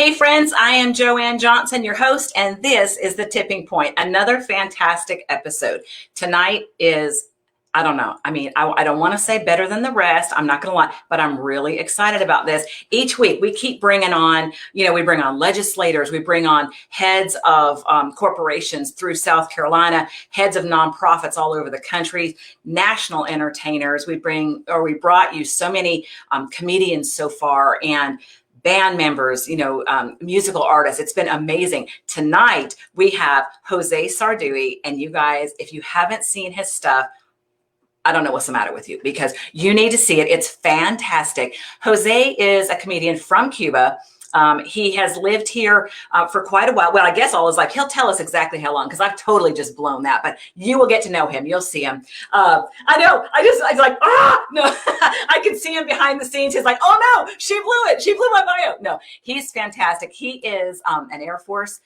Hey friends, I am JoAnn Johnson, your host, and this is The Tipping Point, another fantastic episode. Tonight is, I don't know, I don't want to say better than the rest, I'm not going to lie, but I'm really excited about this. Each week we keep bringing on, we bring on legislators, we bring on heads of corporations through South Carolina, heads of nonprofits all over the country, national entertainers. We brought you so many comedians so far, and band members, musical artists. It's been amazing. Tonight, we have Jose Sarduy. And you guys, if you haven't seen his stuff, I don't know what's the matter with you, because you need to see it. It's fantastic. Jose is a comedian from Cuba. He has lived here for quite a while. Well, I guess all his life. He'll tell us exactly how long, because I've totally just blown that. But you will get to know him. You'll see him. I know. I was like, no. I can see him behind the scenes. He's like, oh no, she blew it. She blew my bio. No, he's fantastic. He is an Air Force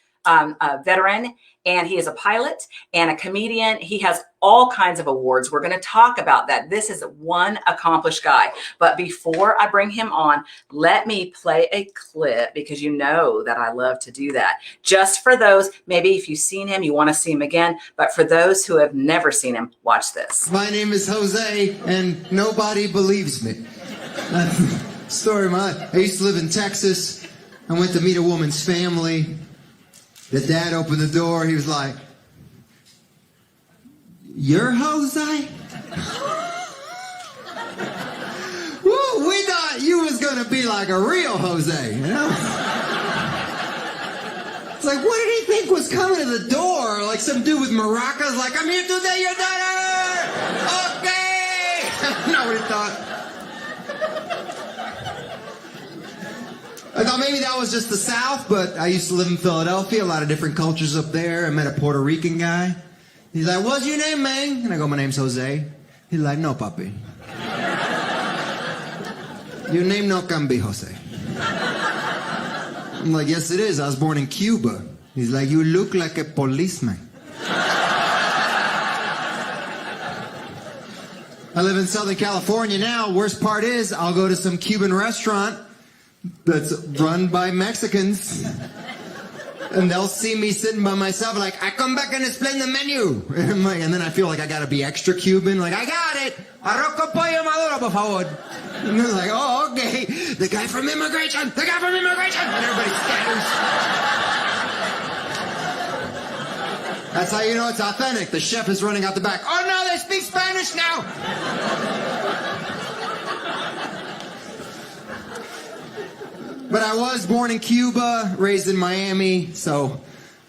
veteran, and he is a pilot and a comedian. He has all kinds of awards. We're going to talk about that. This is one accomplished guy. But before I bring him on, let me play a clip, because you know that I love to do that. Just for those, maybe if you've seen him, you want to see him again. But for those who have never seen him, watch this. My name is Jose, and nobody believes me. Story of my life. I used to live in Texas. I went to meet a woman's family. The dad opened the door. He was like, "You're Jose?" Woo, we thought you was going to be like a real Jose, you know? It's like, what did he think was coming to the door? Like some dude with maracas, like, "I'm here to date your daughter." Okay. I don't know what he thought. I thought maybe that was just the South, but I used to live in Philadelphia, a lot of different cultures up there. I met a Puerto Rican guy. He's like, "What's your name, man?" And I go, "My name's Jose." He's like, "No, papi. Your name no can be Jose." I'm like, "Yes, it is. I was born in Cuba." He's like, "You look like a policeman." I live in Southern California now. Worst part is, I'll go to some Cuban restaurant that's run by Mexicans, and they'll see me sitting by myself like, "I come back and explain the menu." And I'm like, and then I feel like I gotta be extra Cuban, like, "I got it. Arroz con pollo maduro, por favor." And they're like, "Oh, okay. The guy from immigration. The guy from immigration." And everybody scatters. That's how you know it's authentic. The chef is running out the back. "Oh no, they speak Spanish now." But I was born in Cuba, raised in Miami, so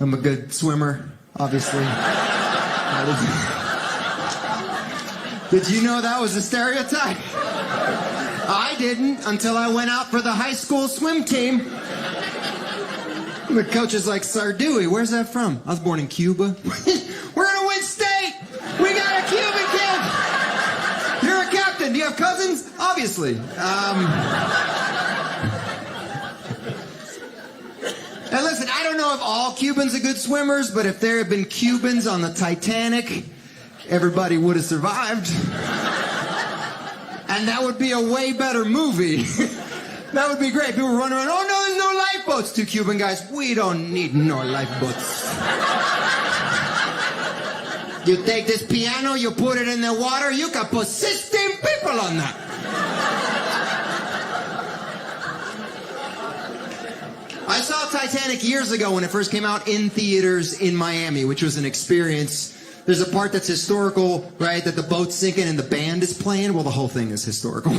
I'm a good swimmer, obviously. Did you know that was a stereotype? I didn't, until I went out for the high school swim team. The coach is like, "Sarduy, where's that from?" "I was born in Cuba." "We're gonna win state! We got a Cuban kid! You're a captain. Do you have cousins?" "Obviously." And listen, I don't know if all Cubans are good swimmers, but if there had been Cubans on the Titanic, everybody would have survived. And that would be a way better movie. That would be great. People run around, "Oh no, there's no lifeboats." Two Cuban guys, "We don't need no lifeboats. You take this piano, you put it in the water, you can put 16 people on that." I saw Titanic years ago when it first came out in theaters in Miami, which was an experience. There's a part that's historical, right, that the boat's sinking and the band is playing. Well, the whole thing is historical.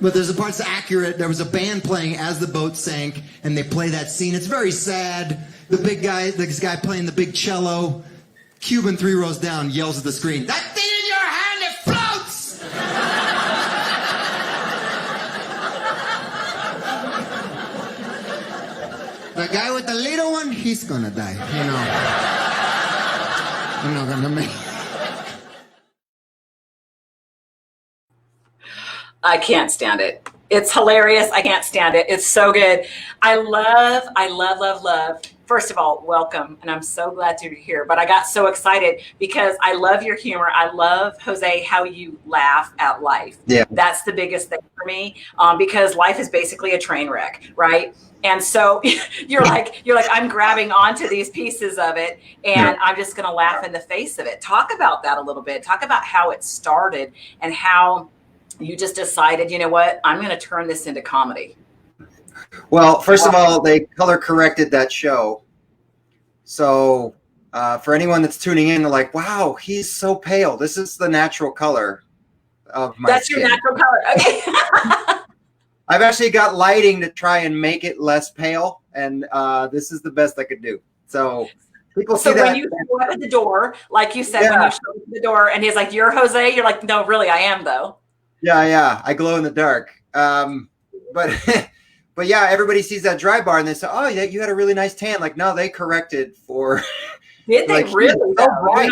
But there's a part that's accurate. There was a band playing as the boat sank, and they play that scene. It's very sad. The big guy, this guy playing the big cello, Cuban 3 rows down, yells at the screen, "That thing in your hand, it floats!" The guy with the little one, he's gonna die, you know. I'm not gonna make. I can't stand it. It's hilarious. I can't stand it. It's so good. I love first of all, welcome. And I'm so glad you're here. But I got so excited because I love your humor. I love, Jose, how you laugh at life. Yeah. That's the biggest thing for me, because life is basically a train wreck, right? And so you're like, I'm grabbing onto these pieces of it and I'm just going to laugh in the face of it. Talk about that a little bit. Talk about how it started and how you just decided, you know what, I'm going to turn this into comedy. Well, first of all, they color corrected that show. So for anyone that's tuning in, they're like, wow, he's so pale. This is the natural color of my skin. Your natural color. Okay. I've actually got lighting to try and make it less pale. And this is the best I could do. So people see that. So when you show up at the door, like you said, when you show up at the door and he's like, you're Jose, you're like, no, really, I am though. Yeah. I glow in the dark. But yeah, everybody sees that dry bar and they say, oh, yeah, you had a really nice tan. Like, no, they corrected for. Did they like, really? So bright.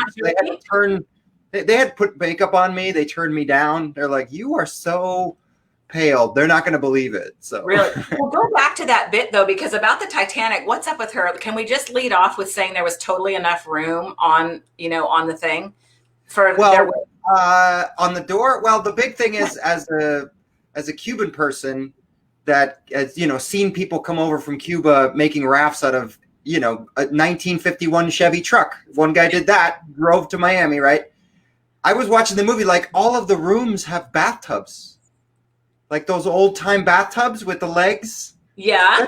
They had put makeup on me. They turned me down. They're like, you are so pale. They're not going to believe it. So really, well, go back to that bit though, because about the Titanic, what's up with her? Can we just lead off with saying there was totally enough room on the thing for on the door? Well, the big thing is as a Cuban person that has, seen people come over from Cuba making rafts out of, a 1951 Chevy truck. One guy did that, drove to Miami, right? I was watching the movie, like all of the rooms have bathtubs. Like those old time bathtubs with the legs. Yeah.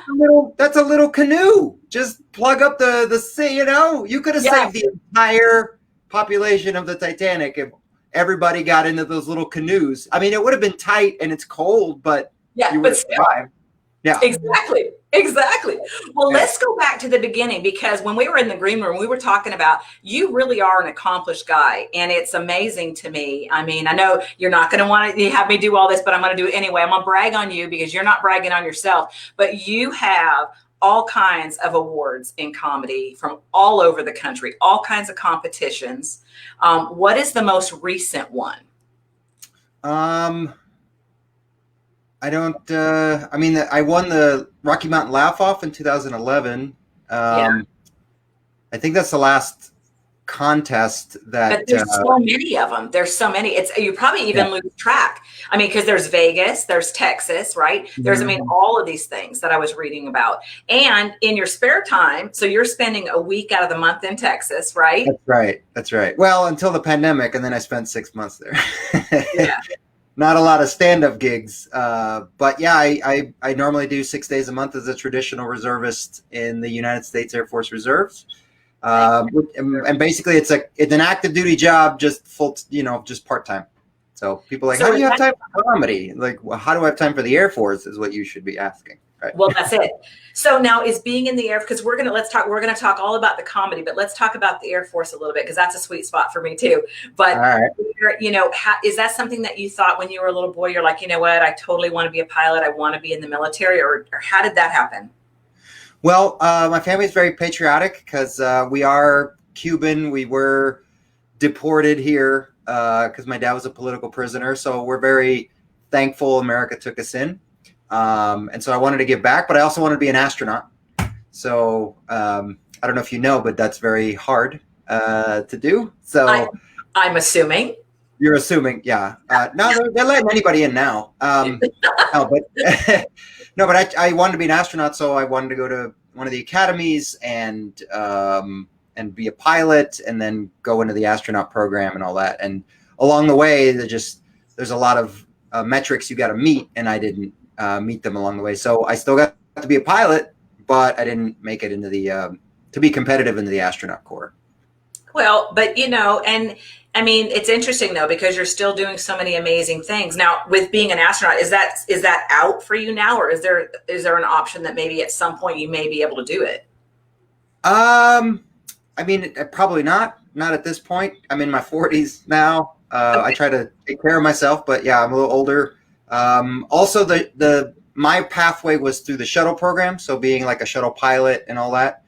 That's a little canoe. Just plug up the sea, you could have saved the entire population of the Titanic if everybody got into those little canoes. I mean, it would have been tight and it's cold, but you would have survived. Yeah. Exactly. Well, let's go back to the beginning, because when we were in the green room, we were talking about, you really are an accomplished guy. And it's amazing to me. I mean, I know you're not going to want to have me do all this, but I'm going to do it anyway. I'm going to brag on you because you're not bragging on yourself, but you have all kinds of awards in comedy from all over the country, all kinds of competitions. What is the most recent one? I don't, I won the Rocky Mountain Laugh Off in 2011. I think that's the last contest that. But there's so many of them. There's so many. You probably even lose track. I mean, because there's Vegas, there's Texas, right? There's, all of these things that I was reading about. And in your spare time, so you're spending a week out of the month in Texas, right? That's right. Well, until the pandemic, and then I spent 6 months there. Yeah. Not a lot of stand-up gigs, but yeah, I normally do 6 days a month as a traditional reservist in the United States Air Force Reserves, and basically it's an active duty job, just just part time. So people are like, how do you have time for comedy? Like, well, how do I have time for the Air Force? Is what you should be asking. Right. Well, that's it. So now is being in the Air, because we're going to talk all about the comedy, but let's talk about the Air Force a little bit, because that's a sweet spot for me too. But, is that something that you thought when you were a little boy, you're like, you know what, I totally want to be a pilot. I want to be in the military, or how did that happen? Well, my family is very patriotic because we are Cuban. We were deported here because my dad was a political prisoner. So we're very thankful America took us in. And so I wanted to give back, but I also wanted to be an astronaut. So I don't know if you know, but that's very hard to do. So I'm assuming. You're assuming, yeah. No, they're letting anybody in now. But I wanted to be an astronaut, so I wanted to go to one of the academies and be a pilot, and then go into the astronaut program and all that. And along the way, there's a lot of metrics you got to meet, and I didn't meet them along the way. So I still got to be a pilot, but I didn't make it into the to be competitive into the astronaut corps. Well, but and I mean, it's interesting though, because you're still doing so many amazing things now with being an astronaut. Is that out for you now, or is there an option that maybe at some point you may be able to do it? I mean, probably not at this point. I'm in my 40s now. I try to take care of myself, but yeah, I'm a little older. Also, my pathway was through the shuttle program, so being like a shuttle pilot and all that.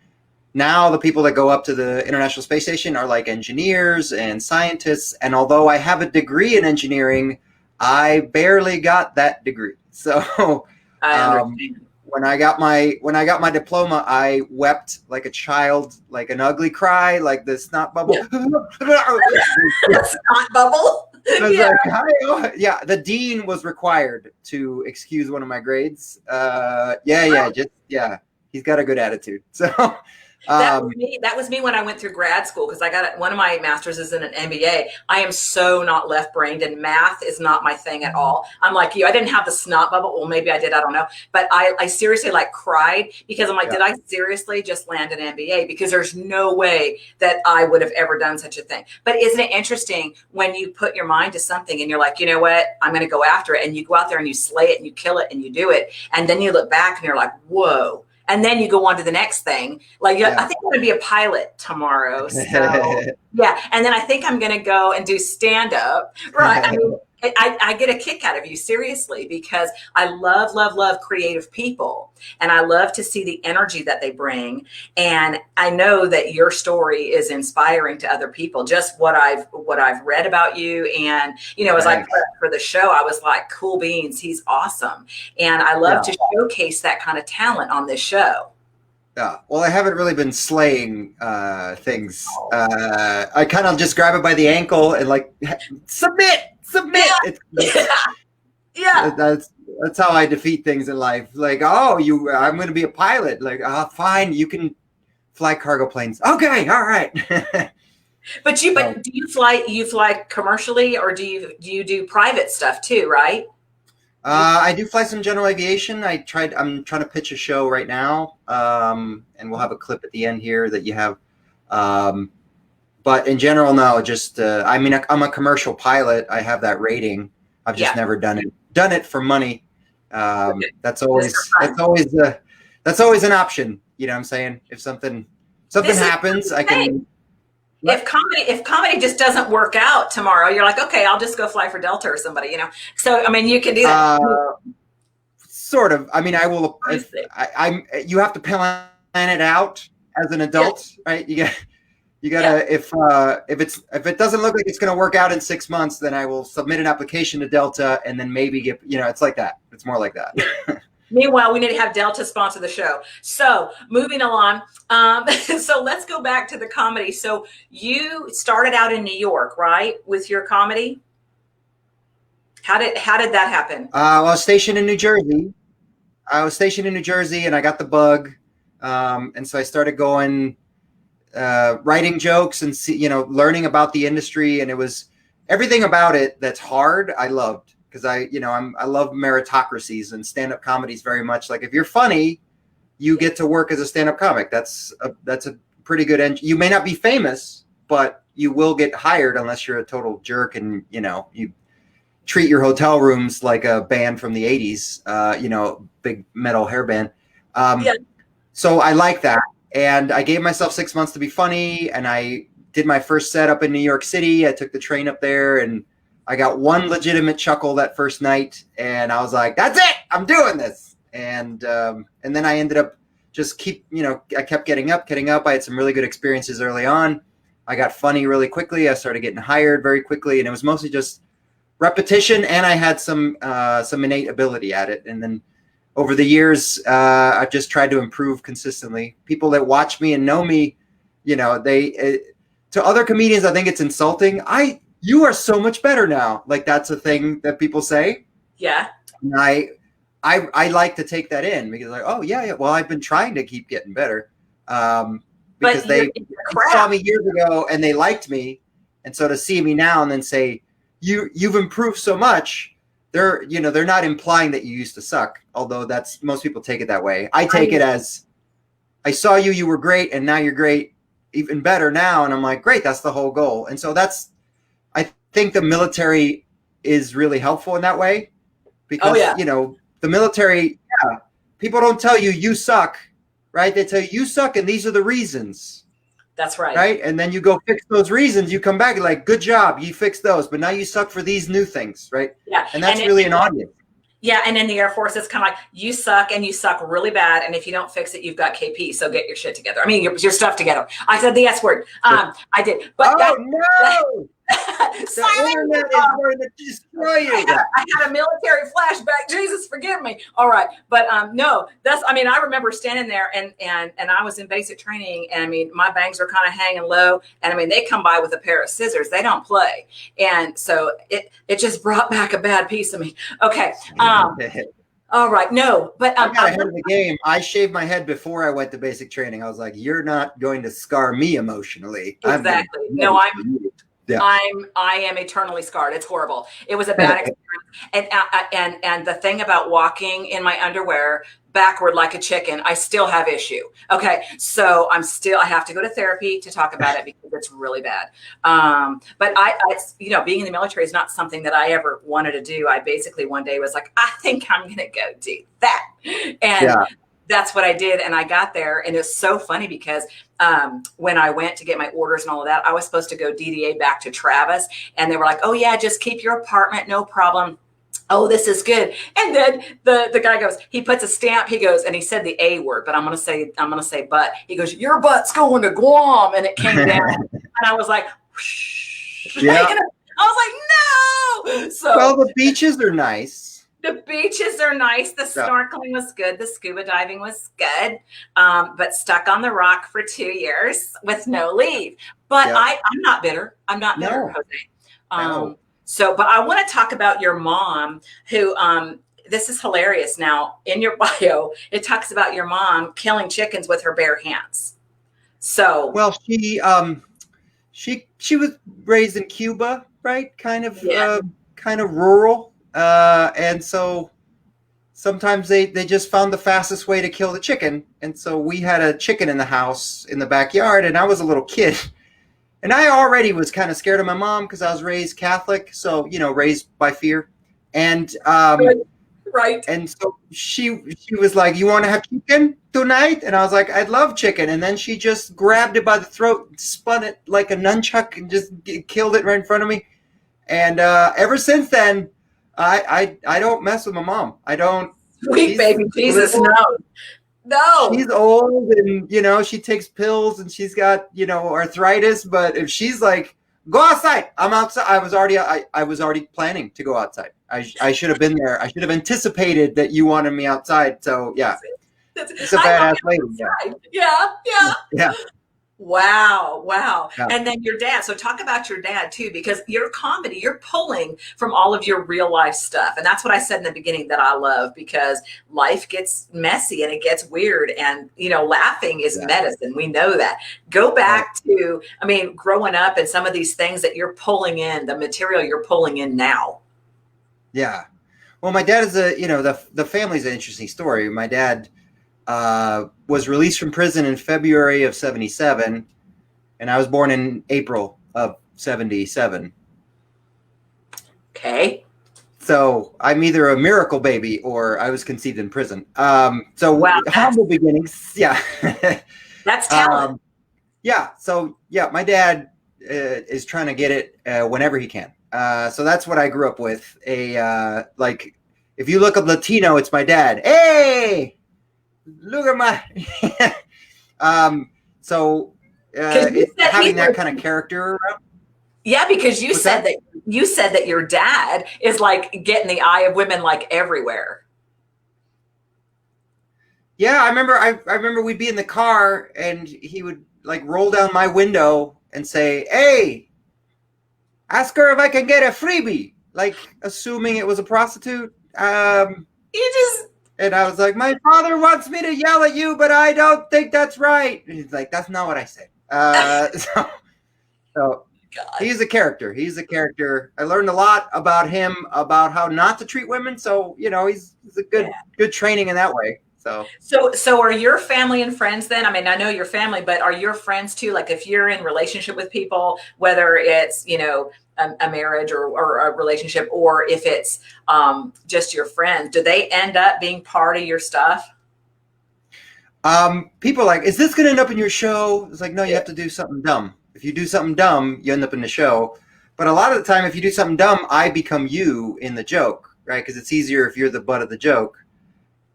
Now the people that go up to the International Space Station are like engineers and scientists, and although I have a degree in engineering, I barely got that degree. So when I got my diploma, I wept like a child, like an ugly cry, like the snot bubble. Yeah. Snot bubble. I was Yeah. like, hi. Yeah, the dean was required to excuse one of my grades. He's got a good attitude. So That was me when I went through grad school, because I got one of my masters is in an MBA. I am so not left-brained, and math is not my thing at all. I'm like you. I didn't have the snot bubble. Well, maybe I did. I don't know. But I seriously like cried, because I'm like, did I seriously just land an MBA? Because there's no way that I would have ever done such a thing. But isn't it interesting when you put your mind to something and you're like, you know what, I'm going to go after it, and you go out there and you slay it and you kill it and you do it, and then you look back and you're like, whoa. And then you go on to the next thing. Like, I think I'm going to be a pilot tomorrow. So, yeah. And then I think I'm going to go and do stand-up. Right. I mean, I get a kick out of you, seriously, because I love, love, love creative people. And I love to see the energy that they bring. And I know that your story is inspiring to other people. Just what I've read about you. And, you know, as I prepped for the show, I was like, cool beans, he's awesome. And I love to showcase that kind of talent on this show. Yeah. Well, I haven't really been slaying things. I kind of just grab it by the ankle and like, submit. Yeah. That's how I defeat things in life. Like, I'm going to be a pilot. Like, fine, you can fly cargo planes. Okay, all right. But do you fly commercially, or do you do private stuff too, right? I do fly some general aviation. I'm trying to pitch a show right now, and we'll have a clip at the end here that you have. But in general, no, just, I'm a commercial pilot. I have that rating. I've just never done it for money. That's always an option. You know what I'm saying? If something happens, I can. If comedy just doesn't work out tomorrow, you're like, okay, I'll just go fly for Delta or somebody, you know? So, I mean, you can do that. Sort of. I mean, I will, you have to plan it out as an adult, right? You gotta, if it doesn't look like it's going to work out in 6 months, then I will submit an application to Delta and then maybe get, it's like that. It's more like that. Meanwhile, we need to have Delta sponsor the show. So moving along. So let's go back to the comedy. So you started out in New York, right? With your comedy? How did that happen? I was stationed in New Jersey. And I got the bug. And so I started going, writing jokes and learning about the industry, and it was everything about it that's hard. I loved, because I love meritocracies, and stand-up comedies very much. Like, if you're funny, you get to work as a stand-up comic. That's a pretty good you may not be famous, but you will get hired unless you're a total jerk and you treat your hotel rooms like a band from the 80s, big metal hair band. So I like that. And I gave myself 6 months to be funny, and I did my first set up in New York City. I took the train up there, and I got one legitimate chuckle that first night, and I was like, that's it, I'm doing this. And then I ended up I kept getting up. I had some really good experiences early on. I got funny really quickly. I started getting hired very quickly, and it was mostly just repetition, and I had some innate ability at it. And then over the years, I've just tried to improve consistently. People that watch me and know me, to other comedians, I think it's insulting. You are so much better now. Like, that's a thing that people say. Yeah. And I like to take that in, because like, oh yeah. Well, I've been trying to keep getting better. Because they saw me years ago and they liked me. And so to see me now and then say, you've improved so much. They're not implying that you used to suck, although most people take it that way. I take it as, I saw you were great, and now you're great, even better now. And I'm like, great, that's the whole goal. And so I think the military is really helpful in that way, because, the military, people don't tell you suck, right? They tell you suck, and these are the reasons. That's right. Right. And then you go fix those reasons. You come back like, good job. You fixed those. But now you suck for these new things. Right. Yeah. And that's really an audience. Yeah. And in the Air Force, it's kind of like, you suck, and you suck really bad. And if you don't fix it, you've got KP. So get your shit together. I mean, your stuff together. I said the S word. I did. But no. The internet is going to destroy you. I had a military flashback. Jesus, forgive me. All right. But no, I remember standing there and I was in basic training, and I mean, my bangs are kind of hanging low. And I mean, they come by with a pair of scissors. They don't play. And so it just brought back a bad piece of me. Okay. All right. No, but I got ahead of the game. I shaved my head before I went to basic training. I was like, you're not going to scar me emotionally. Exactly. I am eternally scarred. It's horrible. It was a bad experience. And the thing about walking in my underwear backward like a chicken, I still have issue. Okay. So I have to go to therapy to talk about it because it's really bad. But I being in the military is not something that I ever wanted to do. I basically one day was like, I think I'm going to go do that. And that's what I did. And I got there, and it's so funny because when I went to get my orders and all of that, I was supposed to go DDA back to Travis, and they were like, oh yeah, just keep your apartment. No problem. Oh, this is good. And then the guy goes, he puts a stamp, he goes, and he said the A word, but I'm going to say, but he goes, your butt's going to Guam. And it came down and I was like, whoosh. Yeah. I was like, no. So well, the beaches are nice. The beaches are nice. The snorkeling was good. The scuba diving was good. But stuck on the rock for 2 years with no leave. But I'm not bitter. I'm not bitter, Jose. No. So, but I want to talk about your mom who, this is hilarious. Now in your bio, it talks about your mom killing chickens with her bare hands. So, well, she was raised in Cuba, right? Kind of rural. And so sometimes they just found the fastest way to kill the chicken. And so we had a chicken in the house in the backyard, and I was a little kid. And I already was kind of scared of my mom because I was raised Catholic. So, raised by fear. And, right. And so she was like, you want to have chicken tonight? And I was like, I'd love chicken. And then she just grabbed it by the throat, spun it like a nunchuck, and just killed it right in front of me. And ever since then, I don't mess with my mom. I don't. Sweet baby Jesus, no. She's old, and she takes pills, and she's got arthritis. But if she's like, go outside, I'm outside. I was already planning to go outside. I should have been there. I should have anticipated that you wanted me outside. So yeah, it's a badass lady. Yeah. Wow. Yeah. And then your dad. So talk about your dad too, because your comedy, you're pulling from all of your real life stuff. And that's what I said in the beginning that I love, because life gets messy and it gets weird, and, laughing is medicine. We know that. Go back to, growing up and some of these things that you're pulling in, the material you're pulling in now. Yeah. Well, my dad is the family's an interesting story. My dad was released from prison in February of 1977, and I was born in April of 1977. Okay. So I'm either a miracle baby or I was conceived in prison. Humble beginnings. Yeah. That's talent. So my dad is trying to get it whenever he can. So that's what I grew up with. If you look up Latino, it's my dad. Hey, look at my having that kind of character around. Yeah, because you said that your dad is like getting the eye of women like everywhere. Yeah, I remember we'd be in the car and he would like roll down my window and say, "Hey, ask her if I can get a freebie," like assuming it was a prostitute. And I was like, my father wants me to yell at you, but I don't think that's right. And he's like, that's not what I said. So he's a character. I learned a lot about him, about how not to treat women. So, he's a good training in that way. So are your family and friends then? I know your family, but are your friends too? Like if you're in relationship with people, whether it's, a marriage or a relationship, or if it's just your friends, do they end up being part of your stuff? People are like, is this going to end up in your show? It's like, no, you have to do something dumb. If you do something dumb, you end up in the show. But a lot of the time, if you do something dumb, I become you in the joke, right? Because it's easier if you're the butt of the joke.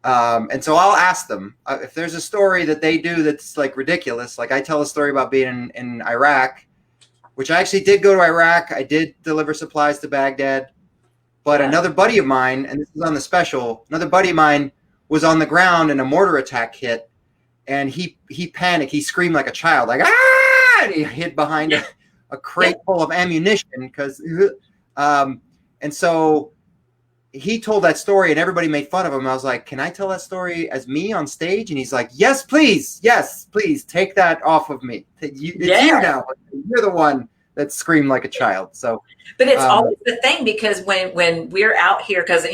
And so I'll ask them if there's a story that they do that's like ridiculous. Like I tell a story about being in Iraq. which I actually did go to Iraq. I did deliver supplies to Baghdad. But another buddy of mine, and this is on the special, another buddy of mine was on the ground and a mortar attack hit, and he panicked. He screamed like a child, like, ah! And he hid behind a crate full of ammunition because, and so he told that story and everybody made fun of him. I was like, can I tell that story as me on stage? And he's like, yes, please, take that off of me. It's you now. You're the one that screamed like a child. So, but it's always the thing, because when we're out here, because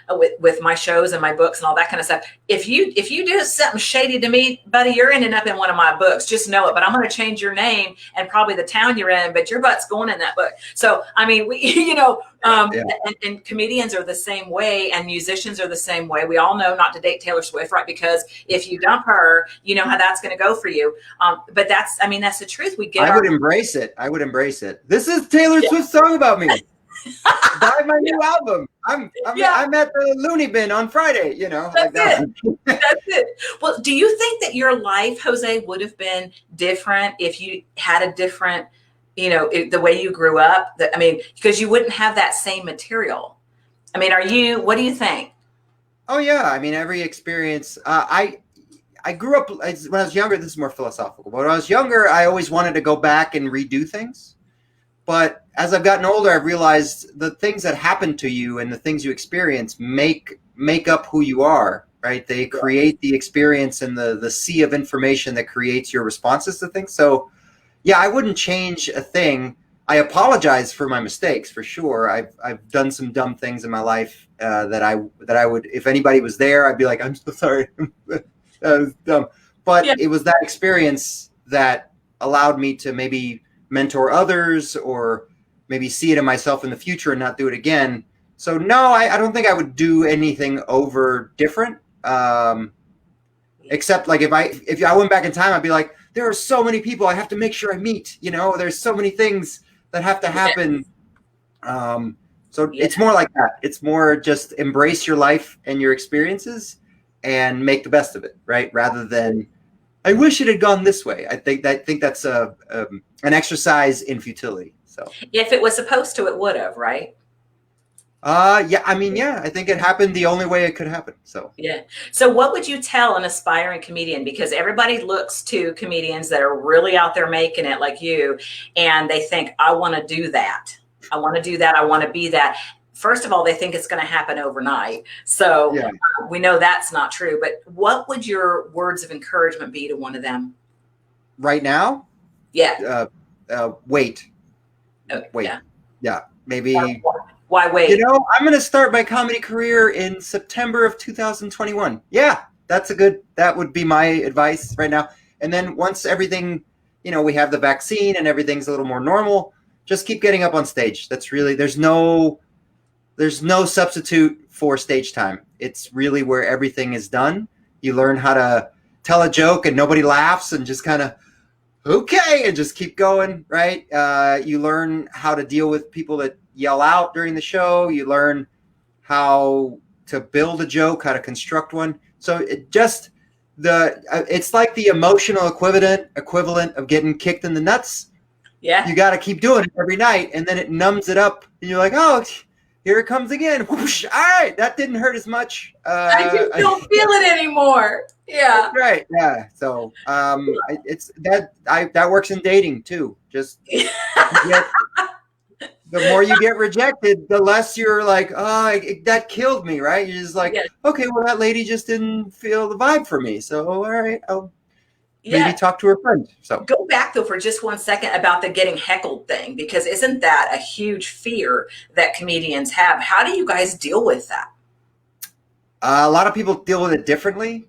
with my shows and my books and all that kind of stuff, if you do something shady to me, buddy, you're ending up in one of my books. Just know it. But I'm going to change your name and probably the town you're in, but your butt's going in that book. So I mean, and comedians are the same way, and musicians are the same way. We all know not to date Taylor Swift, right? Because if you dump her, you know how that's going to go for you. But that's the truth. I would embrace it. This is Taylor Swift's song about me. Buy my new album. I'm at the Looney Bin on Friday. That's it. Well, do you think that your life, Jose, would have been different if you had a different, the way you grew up? Because you wouldn't have that same material. What do you think? Oh yeah. Every experience. I grew up when I was younger. This is more philosophical. But when I was younger, I always wanted to go back and redo things. But as I've gotten older, I've realized the things that happen to you and the things you experience make up who you are, right? They create the experience and the sea of information that creates your responses to things. So, yeah, I wouldn't change a thing. I apologize for my mistakes, for sure. I've done some dumb things in my life that I would, if anybody was there, I'd be like, I'm so sorry. That was dumb. But it was that experience that allowed me to maybe mentor others, or maybe see it in myself in the future and not do it again. So no, I don't think I would do anything over different. Except like if I went back in time, I'd be like, there are so many people I have to make sure I meet, there's so many things that have to happen. It's more like that. It's more just embrace your life and your experiences and make the best of it, right? Rather than, I wish it had gone this way. I think that's an exercise in futility. So if it was supposed to, it would have, right? I think it happened the only way it could happen. So yeah. So what would you tell an aspiring comedian? Because everybody looks to comedians that are really out there making it like you, and they think, I want to do that. I want to do that. I want to be that. First of all, they think it's going to happen overnight. So we know that's not true. But what would your words of encouragement be to one of them? Right now? Yeah. Wait. Wait. Yeah. Maybe. Why wait? I'm going to start my comedy career in September of 2021. Yeah, that would be my advice right now. And then once everything, we have the vaccine and everything's a little more normal, just keep getting up on stage. That's really, there's no substitute for stage time. It's really where everything is done. You learn how to tell a joke and nobody laughs and just kind of, okay, and just keep going, right? You learn how to deal with people that yell out during the show. You learn how to build a joke, how to construct one. So it's like the emotional equivalent of getting kicked in the nuts. Yeah. You got to keep doing it every night, and then it numbs it up, and you're like, oh, here it comes again. Whoosh, all right, that didn't hurt as much. I just don't feel it anymore. Yeah. Right. Yeah. So it's that works in dating too. Just the more you get rejected, the less you're like, oh, that killed me, right? You're just like, okay, well, that lady just didn't feel the vibe for me. So all right, I'll maybe talk to her friend. So go back though for just 1 second about the getting heckled thing, because isn't that a huge fear that comedians have? How do you guys deal with that? A lot of people deal with it differently.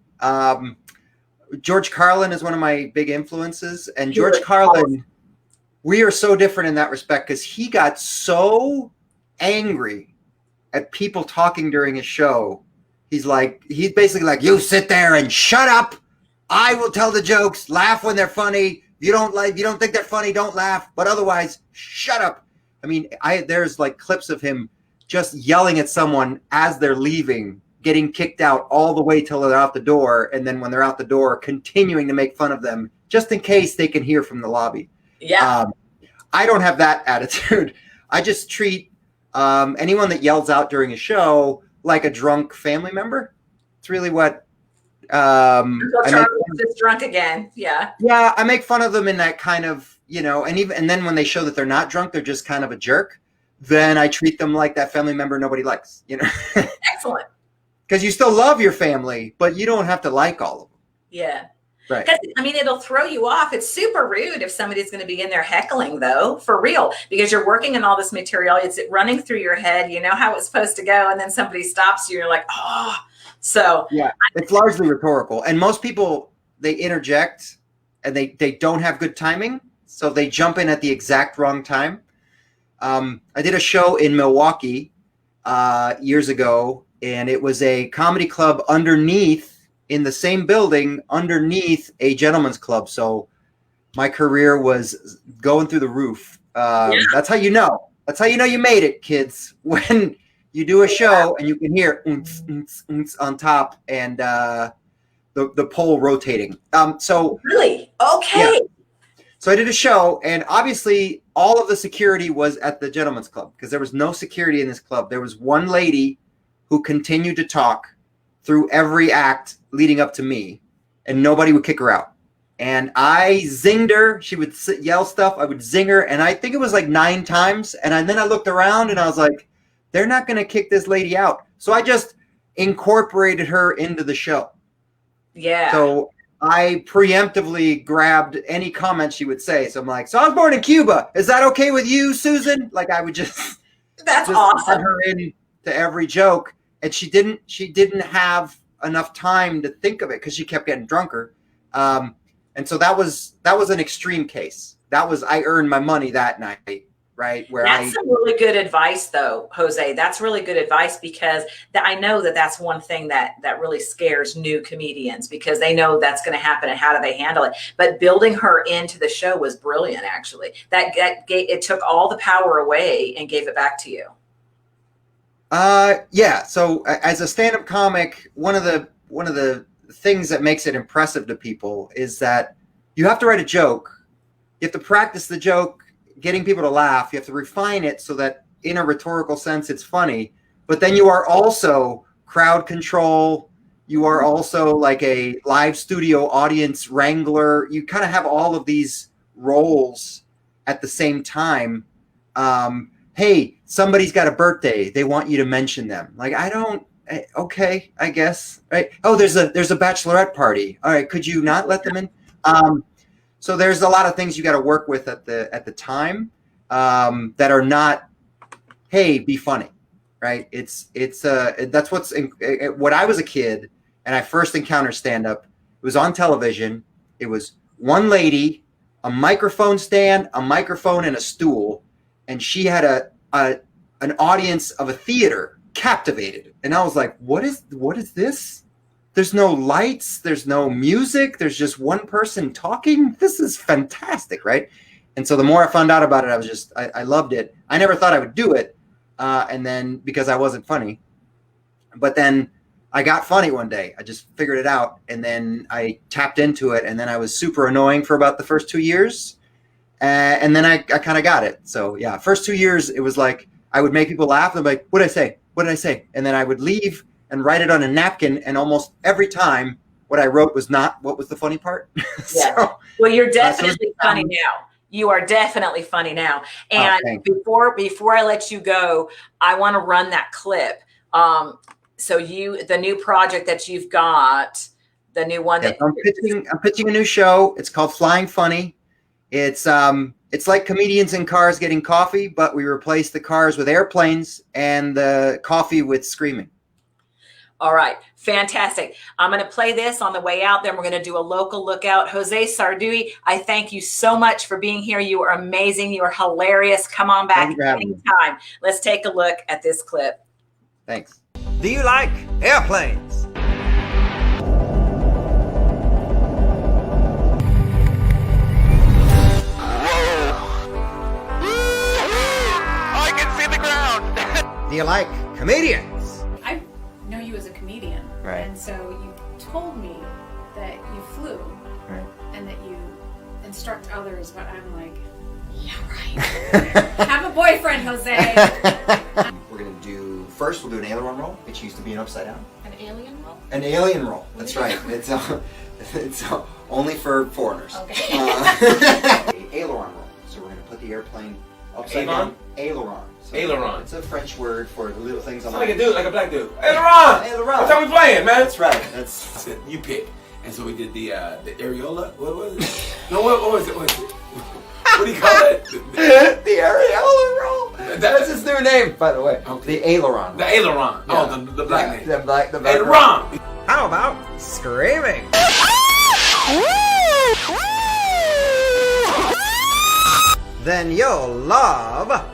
George Carlin is one of my big influences, and George Carlin, we are so different in that respect because he got so angry at people talking during his show. He's basically like, you sit there and shut up. I will tell the jokes, laugh when they're funny. If you don't think they're funny, don't laugh. But otherwise, shut up. There's like clips of him just yelling at someone as they're leaving, getting kicked out all the way till they're out the door. And then when they're out the door, continuing to make fun of them just in case they can hear from the lobby. Yeah. I don't have that attitude. I just treat anyone that yells out during a show like a drunk family member. It's really what Charlie's just drunk again. Yeah. Yeah, I make fun of them in that kind of, and then when they show that they're not drunk, they're just kind of a jerk. Then I treat them like that family member nobody likes, Excellent. Because you still love your family, but you don't have to like all of them. Yeah. Right. Because, I mean, it'll throw you off. It's super rude if somebody's going to be in there heckling, though, for real, because you're working on all this material. It's running through your head. You know how it's supposed to go. And then somebody stops you. You're like, oh. So yeah, it's largely rhetorical. And most people, they interject and they don't have good timing. So they jump in at the exact wrong time. I did a show in Milwaukee years ago, and it was a comedy club underneath, in the same building, underneath a gentleman's club. So my career was going through the roof. That's how you know. That's how you know you made it, kids. When you do a show and you can hear oonce, oonce, oonce on top and the pole rotating. So really? Okay. Yeah. So I did a show, and obviously all of the security was at the gentleman's club because there was no security in this club. There was one lady who continued to talk through every act leading up to me, and nobody would kick her out. And I zinged her. She would yell stuff. I would zing her, and I think it was like 9 times. And then I looked around, and I was like, they're not going to kick this lady out. So I just incorporated her into the show. Yeah. So I preemptively grabbed any comment she would say. So I'm like, so I was born in Cuba. Is that okay with you, Susan? Like I would just That's awesome. Add her in to every joke. And she didn't have enough time to think of it because she kept getting drunker. And so that was an extreme case. I earned my money that night, right? That's some really good advice, though, Jose. That's really good advice because I know that's one thing that really scares new comedians because they know that's going to happen and how do they handle it. But building her into the show was brilliant, actually. It took all the power away and gave it back to you. Yeah. So as a stand-up comic, one of the things that makes it impressive to people is that you have to write a joke. You have to practice the joke, getting people to laugh. You have to refine it so that in a rhetorical sense, it's funny, but then you are also crowd control. You are also like a live studio audience wrangler. You kind of have all of these roles at the same time. Hey, somebody's got a birthday. They want you to mention them. Like, okay, I guess. Right. Oh, there's a bachelorette party. All right. Could you not let them in? So there's a lot of things you got to work with at the time that are not, hey, be funny. Right. That's when I was a kid and I first encountered stand-up. It was on television. It was one lady, a microphone stand, a microphone, and a stool. And she had an audience of a theater captivated. And I was like, what is this? There's no lights. There's no music. There's just one person talking. This is fantastic, right? And so the more I found out about it, I loved it. I never thought I would do it. And then because I wasn't funny. But then I got funny one day. I just figured it out. And then I tapped into it. And then I was super annoying for about the first 2 years. And then I kind of got it. So yeah, first 2 years, it was like, I would make people laugh. And I'm like, what did I say? What did I say? And then I would leave and write it on a napkin. And almost every time what I wrote was not what was the funny part. Yeah. Well, you're definitely funny now. You are definitely funny now. And before I let you go, I want to run that clip. So the new project that you've got, the new one that I'm pitching a new show. It's called Flying Funny. It's like comedians in cars getting coffee, but we replace the cars with airplanes and the coffee with screaming. All right. Fantastic. I'm going to play this on the way out. Then we're going to do a local lookout. Jose Sarduy, I thank you so much for being here. You are amazing. You are hilarious. Come on back anytime. Let's take a look at this clip. Thanks. Do you like airplanes? Do you like comedians? I know you as a comedian, right? And so you told me that you flew, right? And that you instruct others. But I'm like, Yeah, right. Have a boyfriend, Jose. We're gonna do first. We'll do an aileron roll, which used to be an upside down. An alien roll? An alien roll. That's right. It's only for foreigners. Okay. Aileron roll. So we're gonna put the airplane upside down. Aileron. So Aileron. It's a French word for the little things on Sound the like a dude, like a black dude. Aileron! Aileron. That's how we playing, man. That's right. I said, you pick. And so we did the areola. What was it? No, what was it? What do you call it? The areola roll. That's his new name, by the way. Okay. The aileron. The aileron. Yeah. Oh, the black name. The black Aileron. How about screaming? Then you'll love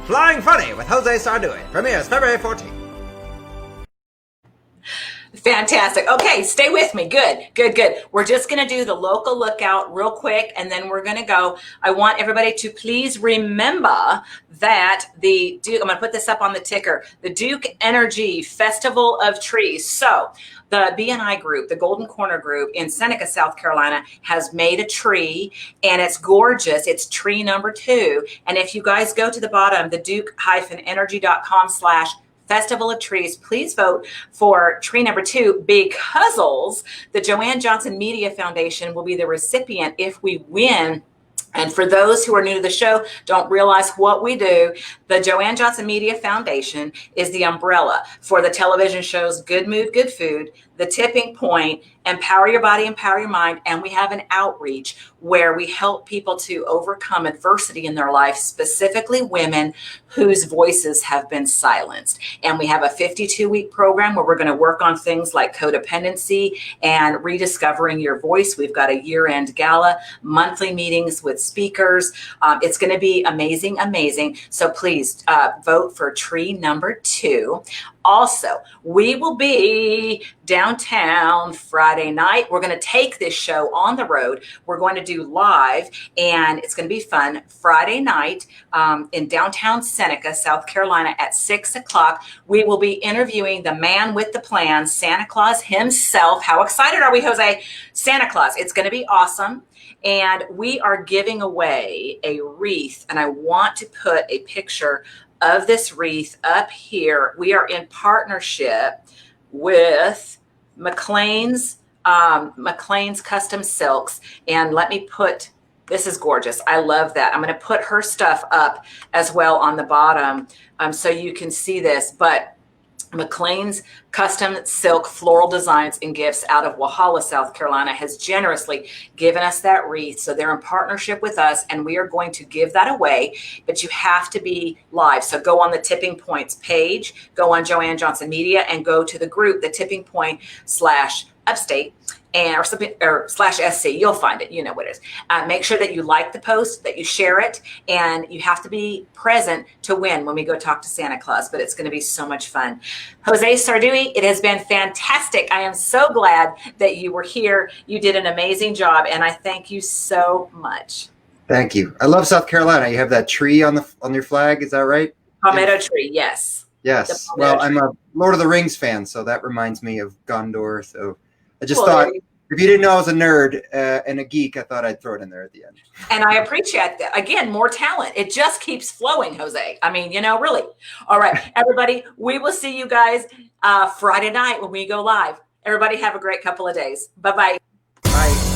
Flying Funny with Jose Sarduy. Premieres February 14th. Fantastic. Okay, stay with me. Good. We're just going to do the local lookout real quick, and then we're going to go. I want everybody to please remember that the Duke, I'm going to put this up on the ticker, the Duke Energy Festival of Trees. So the BNI group, the Golden Corner group in Seneca, South Carolina, has made a tree, and it's gorgeous. It's tree number 2. And if you guys go to the bottom, the duke-energy.com/Festival of Trees, please vote for tree number 2 because the JoAnn Johnson Media Foundation will be the recipient if we win. And for those who are new to the show, don't realize what we do, the JoAnn Johnson Media Foundation is the umbrella for the television shows Good Mood, Good Food, The Tipping Point, Empower Your Body, Empower Your Mind, and we have an outreach where we help people to overcome adversity in their life, specifically women whose voices have been silenced. And we have a 52-week program where we're going to work on things like codependency and rediscovering your voice. We've got a year-end gala, monthly meetings with speakers. It's going to be amazing. So please vote for tree number 2. Also, we will be downtown Friday night. We're going to take this show on the road. We're going to do live, and it's going to be fun. Friday night in downtown Seneca, South Carolina at 6 o'clock. We will be interviewing the man with the plan, Santa Claus himself. How excited are we, Jose? Santa Claus. It's going to be awesome. And we are giving away a wreath, and I want to put a picture of this wreath up here. We are in partnership with McLean's Custom Silks. And let me put, this is gorgeous. I love that. I'm going to put her stuff up as well on the bottom so you can see this. But McLean's Custom Silk Floral Designs and Gifts out of Walhalla, South Carolina has generously given us that wreath. So they're in partnership with us, and we are going to give that away, but you have to be live. So go on the Tipping Points page, go on JoAnn Johnson Media, and go to the group, the Tipping Point /Upstate. Or /SC, you'll find it. You know what it is. Make sure that you like the post, that you share it, and you have to be present to win when we go talk to Santa Claus. But it's going to be so much fun. Jose Sarduy, it has been fantastic. I am so glad that you were here. You did an amazing job, and I thank you so much. Thank you. I love South Carolina. You have that tree on your flag. Is that right? Palmetto tree, yes. Yes. Well, I'm a Lord of the Rings fan, so that reminds me of Gondor. So I just thought, if you didn't know I was a nerd and a geek, I thought I'd throw it in there at the end. And I appreciate that. Again, more talent. It just keeps flowing, Jose. I mean, really. All right, everybody, we will see you guys Friday night when we go live. Everybody have a great couple of days. Bye-bye. Bye.